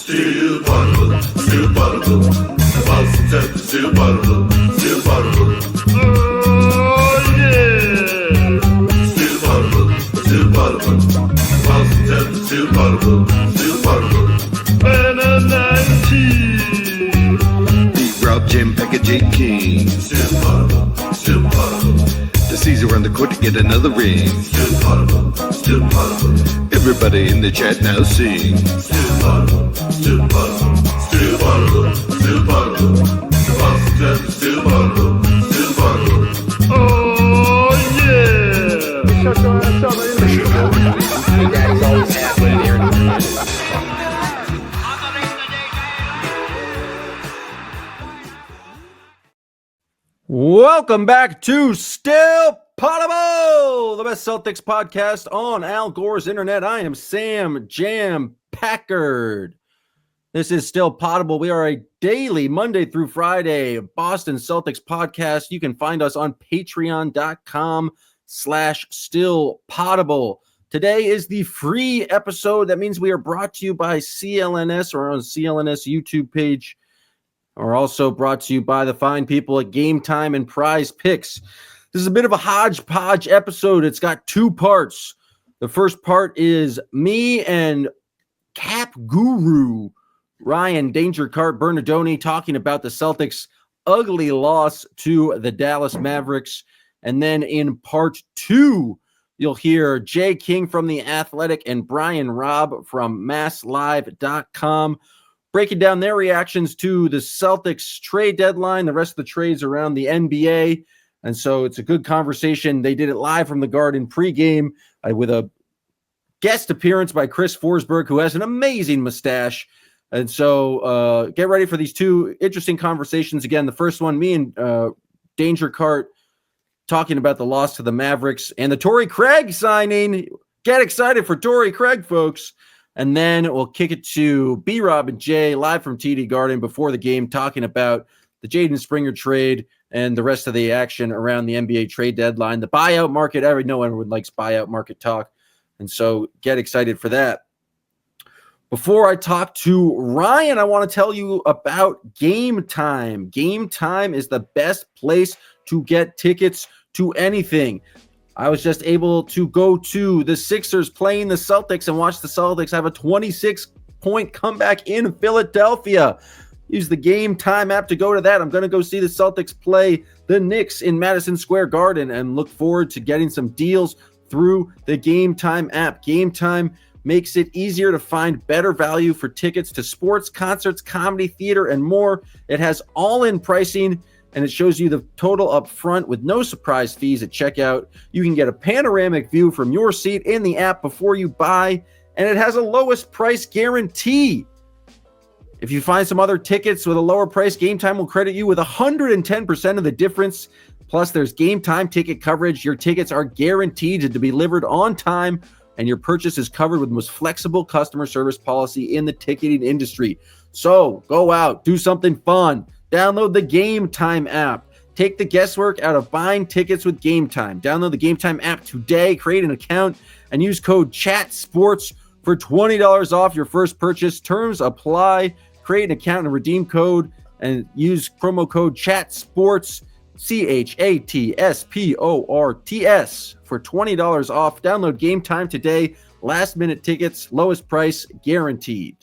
Still Poddable, still Poddable. Boston Celtics, still Poddable, still Poddable. Oh yeah! Still Poddable, still Poddable. Boston Celtics, still Poddable, still Poddable. Banner 19. Beat Robb, Jim, Packard, Jay King. Still Poddable, still Poddable. The Caesar on the court to get another ring. Still Poddable, still Poddable. Everybody in the chat now sing. Still Poddable, still Poddable, still Poddable, still Poddable. Boston Celtics, still Poddable, still Poddable. Oh yeah! Shut your ass up, man. Daddy's always happening here. Welcome back to Still Poddable, the best Celtics podcast on Al Gore's internet. I am Sam Jam Packard. This is Still Poddable. We are a daily, Monday through Friday, Boston Celtics podcast. You can find us on patreon.com/stillpoddable. Today is the free episode. That means we are brought to you by CLNS or on CLNS YouTube page. Are also brought to you by the fine people at Game Time and Prize Picks. This is a bit of a hodgepodge episode. It's got two parts. The first part is me and Cap Guru Ryan Danger Cart Bernardoni talking about the Celtics' ugly loss to the Dallas Mavericks. And then in part two, you'll hear Jay King from The Athletic and Brian Robb from MassLive.com breaking down their reactions to the Celtics trade deadline, the rest of the trades around the NBA. And so it's a good conversation. They did it live from the Garden pregame with a guest appearance by Chris Forsberg, who has an amazing mustache. And so get ready for these two interesting conversations. Again, the first one, me and Danger Cart talking about the loss to the Mavericks and the Torrey Craig signing. Get excited for Torrey Craig, folks. And then we'll kick it to Robb and Jay live from TD Garden before the game, talking about the Jaden Springer trade and the rest of the action around the NBA trade deadline, the buyout market. I already know everyone likes buyout market talk. And so get excited for that. Before I talk to Ryan, I want to tell you about Game Time. Game Time is the best place to get tickets to anything. I was just able to go to the Sixers playing the Celtics and watch the Celtics have a 26-point comeback in Philadelphia. Use the Game Time app to go to that. I'm going to go see the Celtics play the Knicks in Madison Square Garden and look forward to getting some deals through the Game Time app. Game Time makes it easier to find better value for tickets to sports, concerts, comedy, theater, and more. It has all-in pricing, and it shows you the total up front with no surprise fees at checkout. You can get a panoramic view from your seat in the app before you buy, and it has a lowest price guarantee. If you find some other tickets with a lower price, Game Time will credit you with 110% of the difference. Plus, there's Game Time ticket coverage. Your tickets are guaranteed to be delivered on time, and your purchase is covered with the most flexible customer service policy in the ticketing industry. So go out, do something fun. Download the Game Time app. Take the guesswork out of buying tickets with Game Time. Download the Game Time app today, create an account, and use code CHATSPORTS for $20 off your first purchase. Terms apply. Create an account and redeem code and use promo code CHATSPORTS, CHATSPORTS for $20 off. Download Game Time today. Last minute tickets, lowest price guaranteed.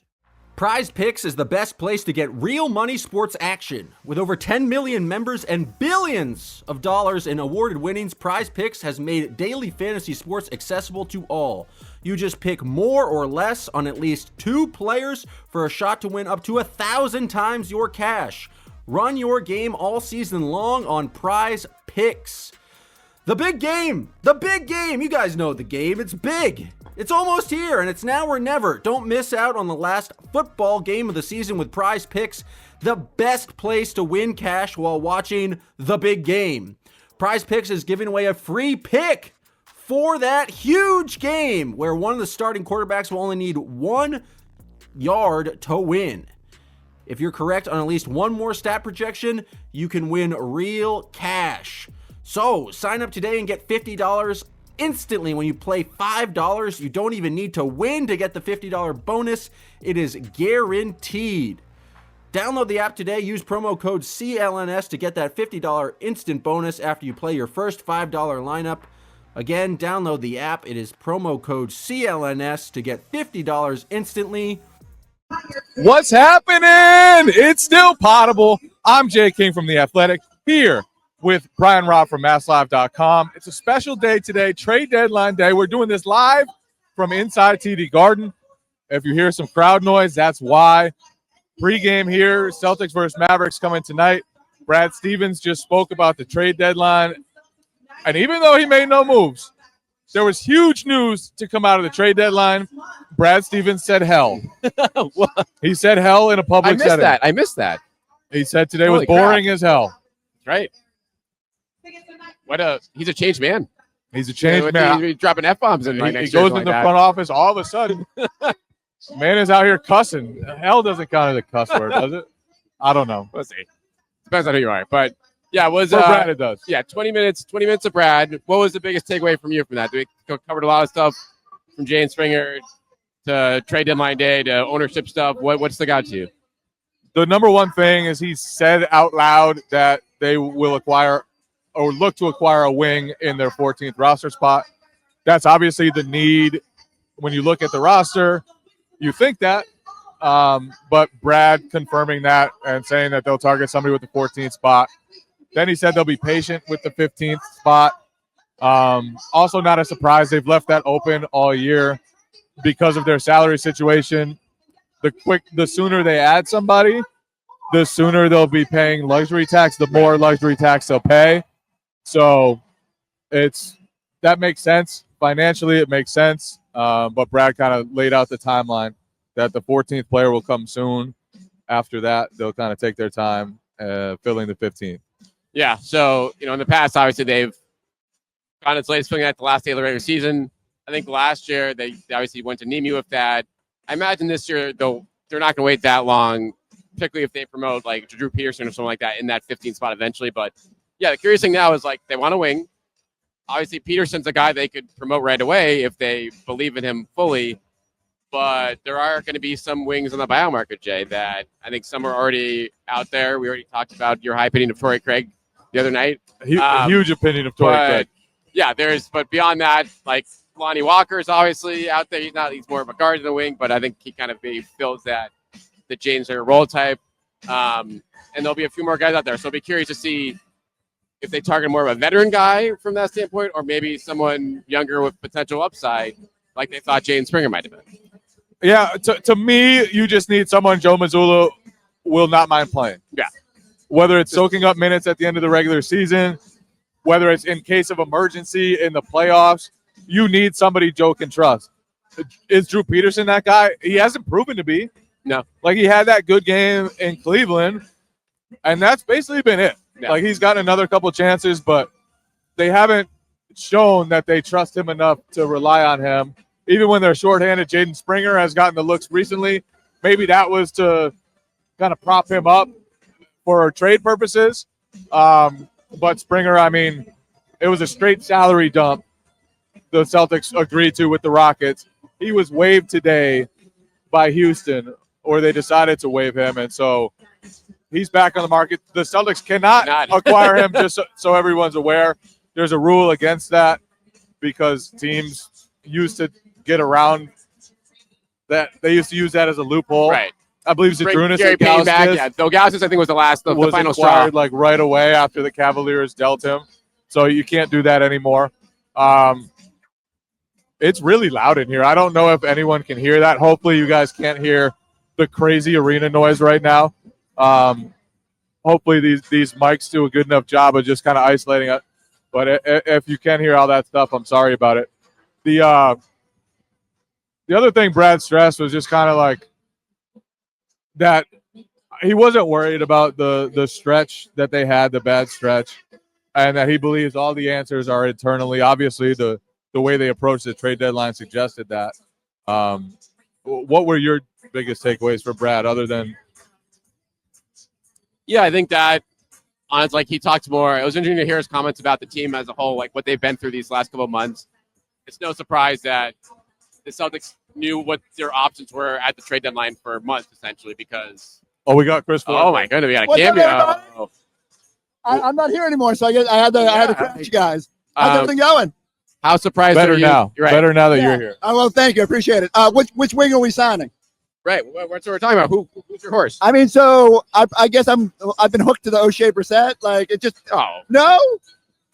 Prize Picks is the best place to get real money sports action. With over 10 million members and billions of dollars in awarded winnings, Prize Picks has made daily fantasy sports accessible to all. You just pick more or less on at least 2 players for a shot to win up to 1,000 times your cash. Run your game all season long on Prize Picks. The big game, you guys know the game, it's big. It's almost here, and it's now or never. Don't miss out on the last football game of the season with Prize Picks, the best place to win cash while watching the big game. Prize Picks is giving away a free pick for that huge game where one of the starting quarterbacks will only need 1 yard to win. If you're correct on at least one more stat projection, you can win real cash. So sign up today and get $50 instantly when you play $5. You don't even need to win to get the $50 bonus. It is guaranteed. Download the app today. Use promo code CLNS to get that $50 instant bonus after you play your first $5 lineup. Again, download the app. It is promo code CLNS to get $50 instantly. What's happening? It's still Poddable. I'm Jay King from The Athletic, here with Brian Robb from MassLive.com. It's a special day today, trade deadline day. We're doing this live from inside TD Garden. If you hear some crowd noise, that's why. Pre-game here, Celtics versus Mavericks coming tonight. Brad Stevens just spoke about the trade deadline. And even though he made no moves, there was huge news to come out of the trade deadline. Brad Stevens said hell. He said hell in a public setting. I missed that. He said today Holy was boring as hell. Right. He's a changed man. He's a changed man. He's dropping F-bombs in right He next year. goes in the front office all of a sudden. Man is out here cussing. Hell doesn't count as a cuss word, does it? I don't know. We'll see. Depends on who you are. But yeah, it was For Brad it does. Yeah, 20 minutes of Brad. What was the biggest takeaway from you from that? We covered a lot of stuff from Jay and Springer to trade deadline day to ownership stuff. What stuck out to you? The number one thing is he said out loud that they will acquire or look to acquire a wing in their 14th roster spot. That's obviously the need when you look at the roster. You think that, but Brad confirming that and saying that they'll target somebody with the 14th spot. Then he said they'll be patient with the 15th spot. Also not a surprise. They've left that open all year because of their salary situation. The sooner they add somebody, the sooner they'll be paying luxury tax, the more luxury tax they'll pay. So that makes sense. Financially, it makes sense. But Brad kind of laid out the timeline that the 14th player will come soon. After that, they'll kind of take their time filling the 15th. Yeah, so, in the past, obviously, they've gone its latest filling at the last day of the regular season. I think last year, they obviously went to Nemu with that. I imagine this year, though, they're not going to wait that long, particularly if they promote, like, Drew Peterson or something like that in that 15th spot eventually. But, yeah, the curious thing now is, like, they want a wing. Obviously, Peterson's a guy they could promote right away if they believe in him fully. But there are going to be some wings on the buyout market, Jay, that I think some are already out there. We already talked about your high opinion of Torrey Craig the other night. Huge opinion of Torrey Craig. Yeah, but beyond that, like Lonnie Walker is obviously out there. He's more of a guard in the wing, but I think he kind of fills the James Harden role type. And there'll be a few more guys out there. So I'll be curious to see if they target more of a veteran guy from that standpoint, or maybe someone younger with potential upside, like they thought Jay and Springer might have been. Yeah, to me, you just need someone Joe Mazzulla will not mind playing. Yeah. Whether it's soaking up minutes at the end of the regular season, whether it's in case of emergency in the playoffs, you need somebody Joe can trust. Is Drew Peterson that guy? He hasn't proven to be. No. Like, he had that good game in Cleveland, and that's basically been it. Yeah. Like, he's gotten another couple chances, but they haven't shown that they trust him enough to rely on him. Even when they're shorthanded, Jaden Springer has gotten the looks recently. Maybe that was to kind of prop him up for trade purposes. But Springer, I mean, it was a straight salary dump the Celtics agreed to with the Rockets. He was waived today by Houston, or they decided to waive him, and so he's back on the market. The Celtics cannot acquire him, just so everyone's aware. There's a rule against that because teams used to get around that. They used to use that as a loophole. Right. I believe Zadrunas Gary Payne back. Yeah, Ilgauskas, I think, was the final straw. Like right away after the Cavaliers dealt him. So you can't do that anymore. It's really loud in here. I don't know if anyone can hear that. Hopefully you guys can't hear the crazy arena noise right now. Hopefully these mics do a good enough job of just kind of isolating it. But if you can hear all that stuff, I'm sorry about it. The other thing Brad stressed was just kind of like that he wasn't worried about the stretch that they had, the bad stretch, and that he believes all the answers are internally. Obviously, the way they approached the trade deadline suggested that. What were your biggest takeaways for Brad other than? Yeah, I think that honestly, like he talked more. It was interesting to hear his comments about the team as a whole, like what they've been through these last couple of months. it's no surprise that the Celtics knew what their options were at the trade deadline for months, essentially, because. Oh, we got Chris. Oh my goodness, we got a What's up, cameo. everybody? I'm not here anymore, so I had to crash you guys. How's everything going? How surprised Better are you? now. You're right. Better now that you're here. Oh, well, thank you. I appreciate it. Which wing are we signing? Right. What's what we're talking about? Who's your horse? I mean, so I guess I've been hooked to the O'Shea Brissett. Like it just no.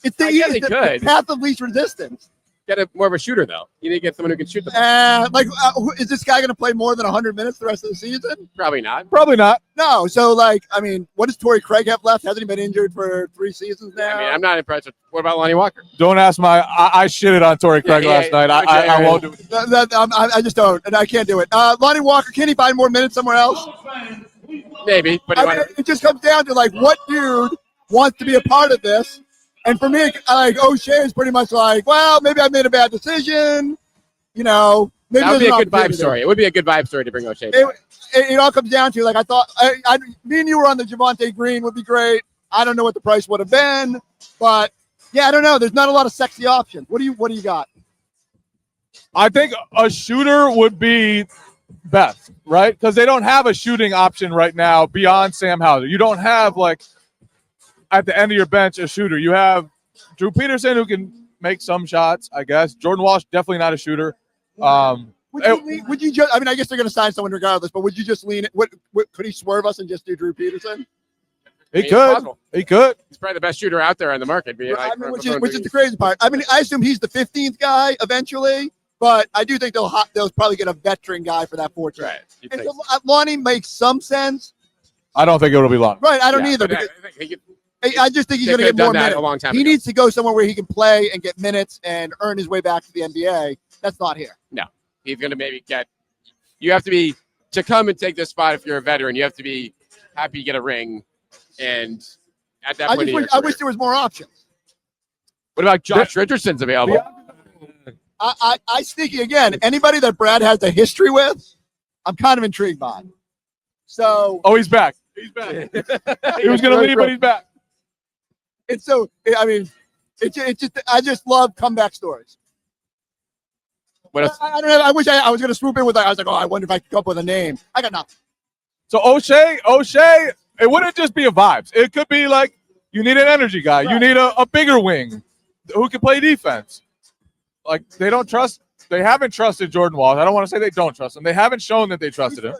It's the, I guess he the could. path of least resistance. Get more of a shooter though. You need to get someone who can shoot the ball. Is this guy going to play more than 100 minutes the rest of the season? Probably not. Probably not. No. So I mean, what does Torrey Craig have left? Hasn't he been injured for 3 seasons now? I mean, I'm not impressed with. What about Lonnie Walker? Don't ask I shitted on Torrey Craig last night. I won't do it. I just don't, and I can't do it. Lonnie Walker, can he find more minutes somewhere else? Maybe, but it just comes down to what dude wants to be a part of this. And for me, O'Shea is pretty much well, maybe I made a bad decision. Maybe that would be a good vibe opportunity. story. It would be a good vibe story to bring O'Shea. It all comes down to I thought me and you were on the Javonte Green would be great. I don't know what the price would have been, but yeah, I don't know. There's not a lot of sexy options. What do you got? I think a shooter would be best, right? Because they don't have a shooting option right now beyond Sam Hauser. You don't have at the end of your bench a shooter. You have Drew Peterson who can make some shots, I guess. Jordan Walsh definitely not a shooter. Would you just? I mean, I guess they're going to sign someone regardless. But would you just lean it? What could he swerve us and just do Drew Peterson? He could. He could. He's probably the best shooter out there on the market. Which is the crazy part. I mean, I assume he's the 15th guy eventually, but I do think they'll probably get a veteran guy for that 14th. Right. And so Lonnie makes some sense. I don't think it'll be long. Right. I don't either. Because I just think he's going to get more minutes. A long time he ago. needs to go somewhere where he can play and get minutes and earn his way back to the NBA. That's not here. No, he's going to maybe get. You have to be to come and take this spot. If you're a veteran, you have to be happy to get a ring, and at that point, I wish there was more options. What about Josh Richardson's available? I sneaky again. Anybody that Brad has a history with, I'm kind of intrigued by. So. Oh, he's back. He's back. He was going to leave, but he's back. It's so. I mean, it's just. I just love comeback stories. What else? I don't know. I wish I was going to swoop in with. I was like, I wonder if I could come up with a name. I got nothing. So O'Shea, it wouldn't just be a vibes. It could be you need an energy guy. Right. You need a bigger wing who can play defense. They haven't trusted Jordan Walsh. I don't want to say they don't trust him. They haven't shown that they trusted him.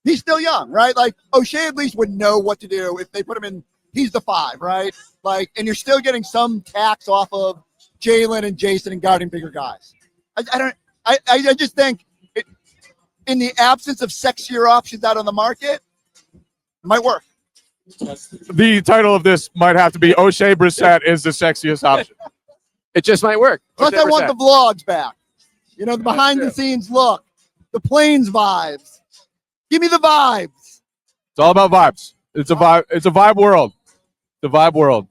He's still young, right? O'Shea at least would know what to do if they put him in. He's the 5, right? And you're still getting some tax off of Jalen and Jason and guarding bigger guys. I just think in the absence of sexier options out on the market, it might work. The title of this might have to be O'Shea Brissett is the sexiest option. It just might work. Plus, I want the vlogs back. The behind-the-scenes look, the planes vibes. Give me the vibes. It's all about vibes. It's a vibe. It's a vibe world. The vibe world.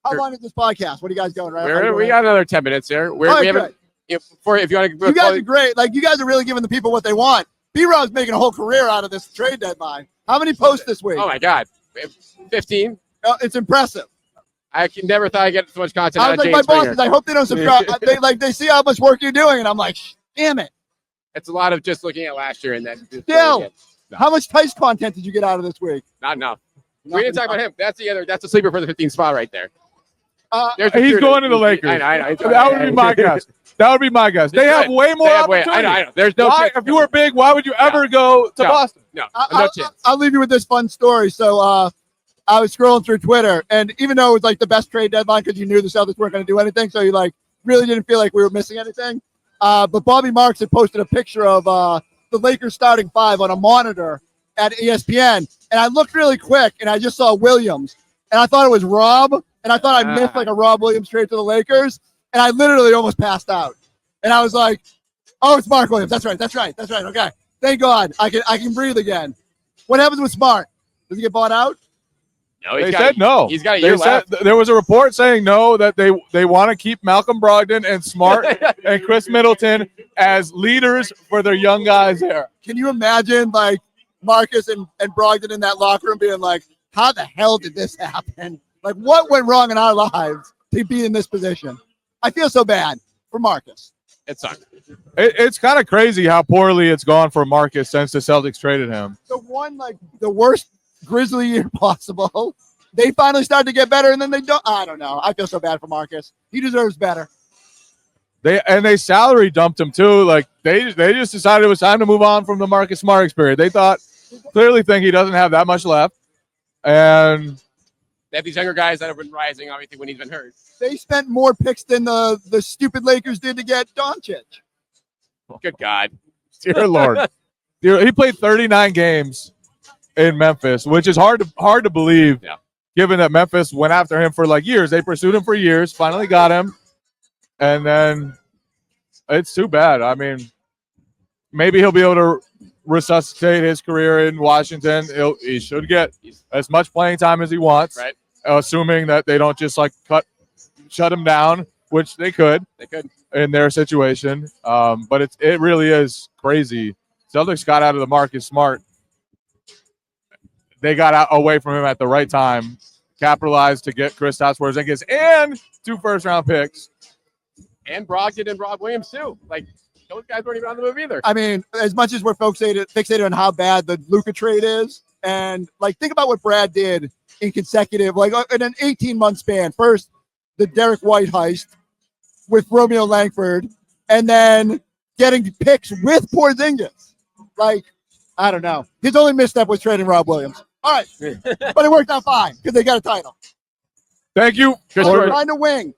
How long is this podcast? What are you guys going? Right? We got another 10 minutes here. We haven't. If you want to. You guys are great. You guys are really giving the people what they want. B-Rob's making a whole career out of this trade deadline. How many posts this week? Oh my God, 15. It's impressive. I never thought I'd get so much content. I was my bosses. I hope they don't subscribe. they see how much work you're doing, and I'm like, damn it. It's a lot of just looking at last year and then. Still, how much Tice content did you get out of this week? Not enough. We didn't talk about him. That's the sleeper for the 15th spot right there. He's going to the Lakers. I know. That would be my guess. That would be my guess. They have way more opportunity. I know. There's no chance. If you were big, why would you ever go to Boston? No chance. I'll leave you with this fun story. So I was scrolling through Twitter, and even though it was the best trade deadline because you knew the Celtics weren't going to do anything, so you really didn't feel like we were missing anything. But Bobby Marks had posted a picture of the Lakers starting 5 on a monitor at ESPN, and I looked really quick, and I just saw Williams, and I thought it was Rob, and I thought I missed a Rob Williams trade to the Lakers, and I literally almost passed out. And I was like, oh, it's Mark Williams. That's right. Okay. Thank God. I can breathe again. What happens with Smart? Does he get bought out? No, they said no. He's got a year left. There was a report saying no, that they want to keep Malcolm Brogdon and Smart and Chris Middleton as leaders for their young guys there. Can you imagine Marcus and Brogdon in that locker room being like, how the hell did this happen? What went wrong in our lives to be in this position? I feel so bad for Marcus. It sucked. It's kind of crazy how poorly it's gone for Marcus since the Celtics traded him. The worst Grizzly year possible. They finally started to get better, and then they don't. I don't know. I feel so bad for Marcus. He deserves better. They salary dumped him too. Like they just decided it was time to move on from the Marcus Smart experience. They clearly think he doesn't have that much left, and They have these younger guys that have been rising, obviously, when he's been hurt. They spent more picks than the stupid Lakers did to get Doncic. Good God. dear Lord, he played 39 games in Memphis, which is hard to believe, given that Memphis went after him for like years. They pursued him for years, finally got him, and then it's too bad. I mean, maybe he'll be able to resuscitate his career in Washington. He should get as much playing time as he wants, right? Assuming that they don't just like shut him down, which they could in their situation. But it really is crazy. Celtics got out of the Marcus Smart. They got away from him at the right time, capitalized to get Kristaps Porzingis and 2 first-round picks. And Brogdon and Rob Williams, too. Like, those guys weren't even on the move either. I mean, as much as we're fixated on how bad the Luka trade is, and, like, think about what Brad did in consecutive, like, in an 18-month span. First, the Derek White heist with Romeo Langford, and then getting picks with Porzingis. Like, I don't know. His only misstep was trading Rob Williams. All right. But it worked out fine because they got a title. Thank you. Find a wing.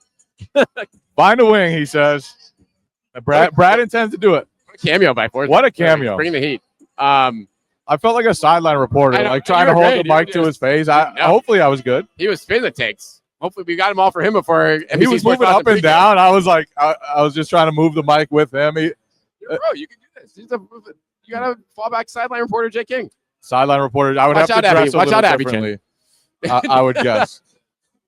Find a wing, he says. Brad intends to do it. What a cameo by Forrest. What a cameo. Bringing the heat. I felt like a sideline reporter, like trying to hold the mic to his face. Hopefully I was good. He was spinning the takes. Hopefully we got him all for him before. He was moving up and down. I was like, I was just trying to move the mic with him. Bro, you can do this. You got to fall back sideline reporter Jay King. Sideline reporter. I would have to dress a little differently. I would guess.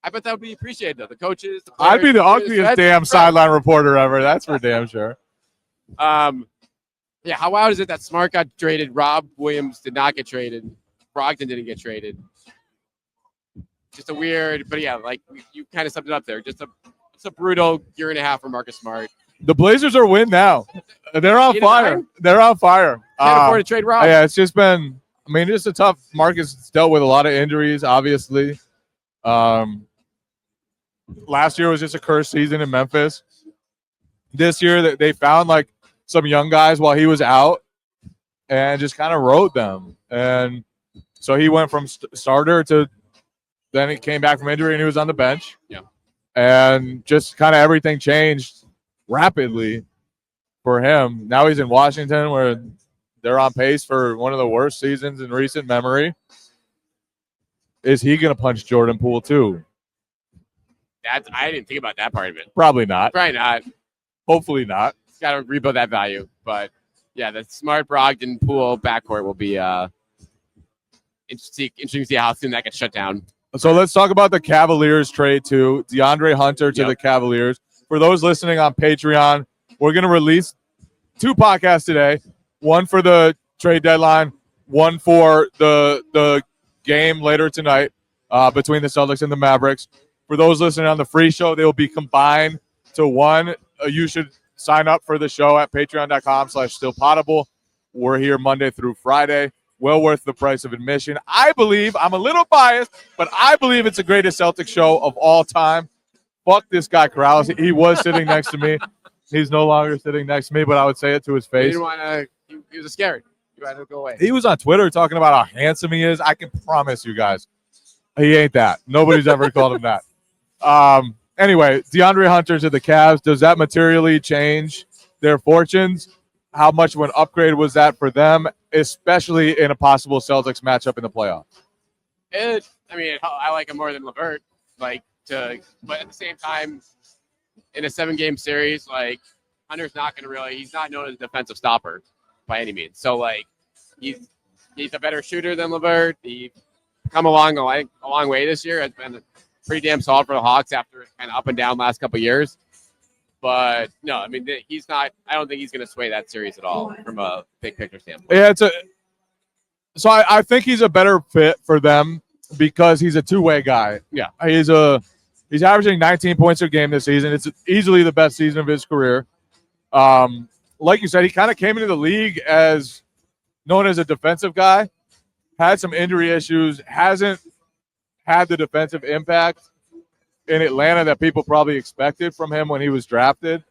I bet that would be appreciated, though. The coaches, the players, I'd be the ugliest damn sideline reporter ever. That's for damn sure. Yeah, how wild is it that Smart got traded, Rob Williams did not get traded, Brogdon didn't get traded? Just a weird, but yeah, like you kind of summed it up there. It's a brutal year and a half for Marcus Smart. The Blazers are win now. They're on fire. They're on fire. Can't afford to trade Rob. Yeah, it's just been. I mean, it's a tough. Marcus dealt with a lot of injuries, obviously. Last year was just a cursed season in Memphis. This year, they found like some young guys while he was out, and just kind of rode them. And so he went from starter to then he came back from injury and he was on the bench. Yeah, and just kind of everything changed rapidly for him. Now he's in Washington, where they're on pace for one of the worst seasons in recent memory. Is he going to punch Jordan Poole too? I didn't think about that part of it. Probably not. Probably not. Hopefully not. Got to rebuild that value. But yeah, the Smart Brogdon Poole backcourt will be interesting to see how soon that gets shut down. So let's talk about the Cavaliers trade too. DeAndre Hunter to the Cavaliers. For those listening on Patreon, we're going to release 2 podcasts today. One for the trade deadline, one for the game later tonight between the Celtics and the Mavericks. For those listening on the free show, they will be combined to one. You should sign up for the show at patreon.com/stillpoddable. We're here Monday through Friday. Well worth the price of admission. I believe, I'm a little biased, but I believe it's the greatest Celtics show of all time. Fuck this guy, Krause. He was sitting next to me. He's no longer sitting next to me, but I would say it to his face. He didn't want to. He was scared. He wanted to go away. He was on Twitter talking about how handsome he is. I can promise you guys, he ain't that. Nobody's ever called him that. Anyway, DeAndre Hunter to the Cavs. Does that materially change their fortunes? How much of an upgrade was that for them, especially in a possible Celtics matchup in the playoffs? I like him more than LeVert. But at the same time, in a 7-game series, like Hunter's not going to he's not known as a defensive stopper by any means. So he's a better shooter than LeVert. He come a long way this year. Has been pretty damn solid for the Hawks after kind of up and down last couple of years. But no, he's not. I don't think he's going to sway that series at all from a big picture standpoint. Yeah, So I think he's a better fit for them because he's a two-way guy. Yeah, he's a He's averaging 19 points a game this season. It's easily the best season of his career. Like you said, he kind of came into the league as known as a defensive guy, had some injury issues, hasn't had the defensive impact in Atlanta that people probably expected from him when he was drafted.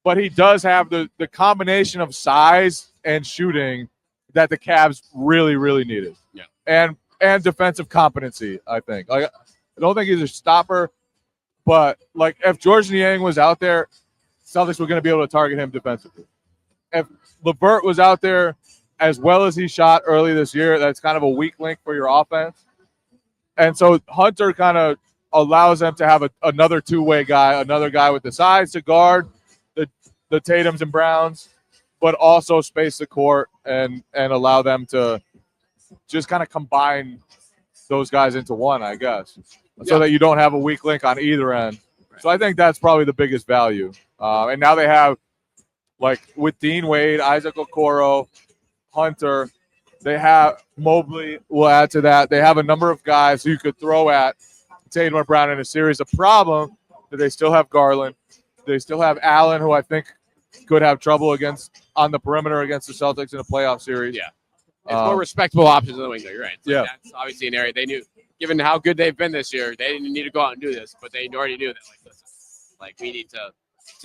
But he does have the combination of size and shooting that the Cavs really, really needed. Yeah. And defensive competency, I think. Like, I don't think he's a stopper, but like if George Niang was out there, Celtics were going to be able to target him defensively. If LeVert was out there as well as he shot early this year, that's kind of a weak link for your offense. And so Hunter kind of allows them to have another two-way guy, another guy with the size to guard the Tatums and Browns, but also space the court and allow them to just kind of combine those guys into one, I guess, so that you don't have a weak link on either end. Right. So I think that's probably the biggest value. And now they have, like, with Dean Wade, Isaac Okoro, Hunter, they have Mobley will add to that. They have a number of guys who you could throw at Tatum or Brown in a series. The problem that they still have Garland. They still have Allen, who I think could have trouble on the perimeter against the Celtics in a playoff series. Yeah. It's more respectable options in the wing, though. You're right. So yeah. That's obviously an area they knew, given how good they've been this year, they didn't need to go out and do this, but they already knew that, like we need to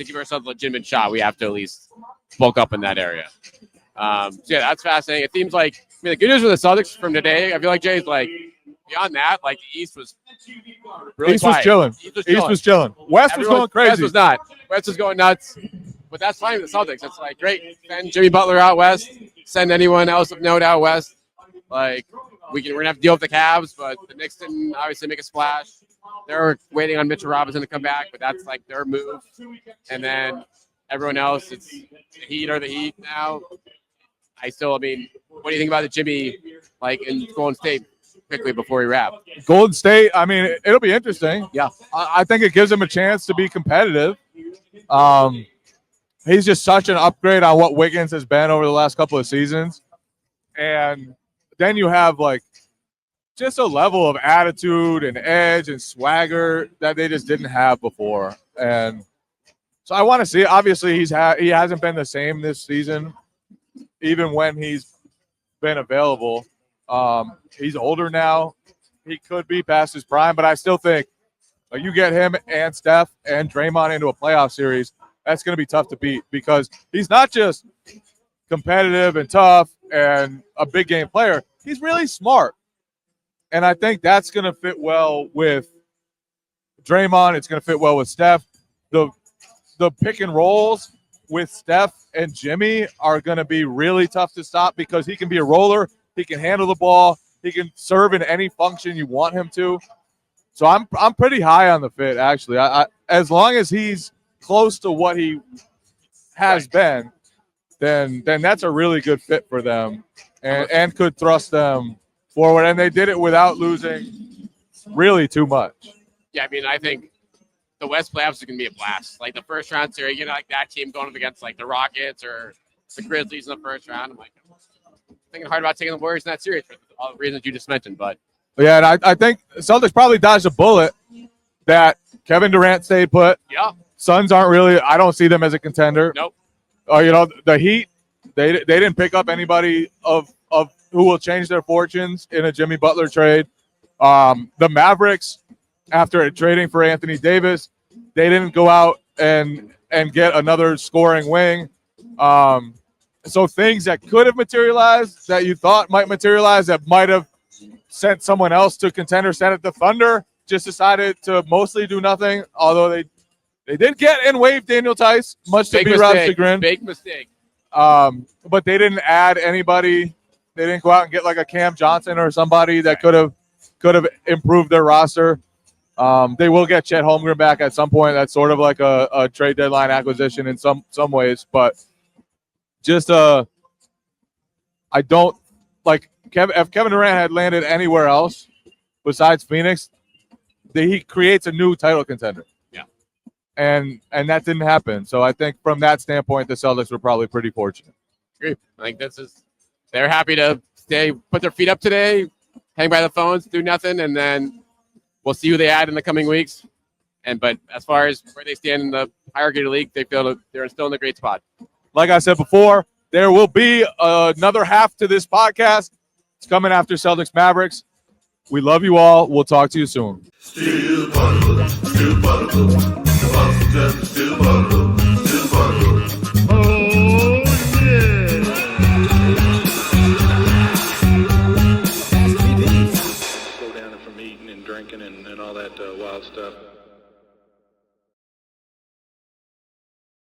give ourselves a legitimate shot, we have to at least bulk up in that area. So, yeah, that's fascinating. It seems like, the good news with the Celtics from today, I feel like, Jay's like, beyond that, like, the East was really East was chilling. East was chilling. West was going crazy. West was not. West was going nuts. But that's fine with the Celtics. It's like, great, send Jimmy Butler out west, send anyone else of note out west. Like, we're going to have to deal with the Cavs, but the Knicks didn't obviously make a splash. They're waiting on Mitchell Robinson to come back, but that's like their move. And then everyone else, it's the Heat or the Heat now. What do you think about the Jimmy, like, in Golden State quickly before we wrap? Golden State, it'll be interesting. Yeah. I think it gives him a chance to be competitive. He's just such an upgrade on what Wiggins has been over the last couple of seasons. And then you have, like, just a level of attitude and edge and swagger that they just didn't have before. And so I want to see it. Obviously, he hasn't been the same this season, even when he's been available. He's older now. He could be past his prime, but I still think you get him and Steph and Draymond into a playoff series, that's going to be tough to beat because he's not just competitive and tough and a big game player. He's really smart. And I think that's going to fit well with Draymond. It's going to fit well with Steph. The pick and rolls with Steph and Jimmy are going to be really tough to stop because he can be a roller. He can handle the ball. He can serve in any function you want him to. So I'm pretty high on the fit, actually. I as long as he's close to what he has been, then that's a really good fit for them and could thrust them forward. And they did it without losing really too much. Yeah, I think the West playoffs is going to be a blast. Like the first round series, like that team going up against like the Rockets or the Grizzlies in the first round. I'm thinking hard about taking the Warriors in that series for all the reasons you just mentioned. But yeah, and I think Celtics probably dodged a bullet that Kevin Durant stayed put. Yeah. Suns aren't really. I don't see them as a contender. Nope. The Heat, they didn't pick up anybody of who will change their fortunes in a Jimmy Butler trade. The Mavericks, after trading for Anthony Davis, they didn't go out and get another scoring wing. So things that could have materialized, that you thought might materialize, that might have sent someone else to contender status. The Thunder just decided to mostly do nothing, although they did get and waive Daniel Tice, much to B-Rob's chagrin. Big mistake. But they didn't add anybody. They didn't go out and get like a Cam Johnson or somebody that could have improved their roster. They will get Chet Holmgren back at some point. That's sort of like a trade deadline acquisition in some ways, but just I don't like if Kevin Durant had landed anywhere else besides Phoenix, he creates a new title contender. Yeah, and that didn't happen. So I think from that standpoint, the Celtics were probably pretty fortunate. Agree. They're happy to put their feet up today, hang by the phones, do nothing, and then we'll see who they add in the coming weeks. But as far as where they stand in the hierarchy of the league, they feel they're still in a great spot. Like I said before, there will be another half to this podcast. It's coming after Celtics Mavericks. We love you all. We'll talk to you soon. Steel Poddable, Steel Poddable, Boston Steel Poddable, Steel Poddable. Oh, yeah. Slow down from eating and drinking and all that wild stuff.